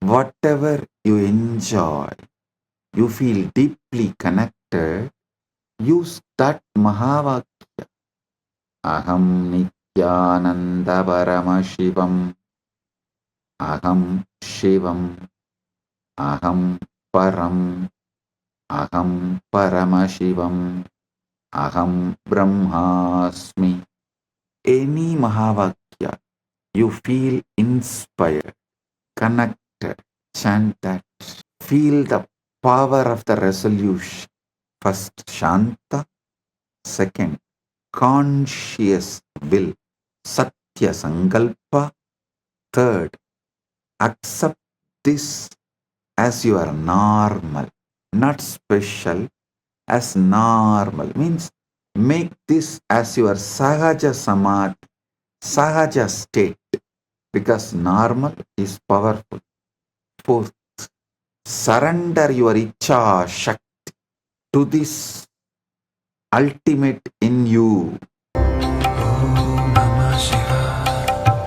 whatever you enjoy, you feel deeply connected, use that Mahavakya. Aham Nityananda Paramashivam. Aham Shivam. Aham Param. Aham Paramashivam. Aham Brahmasmi. Any Mahavakya you feel inspired, connected, chant that. Feel the power of the resolution. First, Shanta. Second, conscious will. Satya Sankalpa. Third, accept this as your normal, not special, as normal. Means make this as your Sahaja Samadhi, Sahaja state, because normal is powerful. Fourth, surrender your Icha Shakti to this ultimate in you.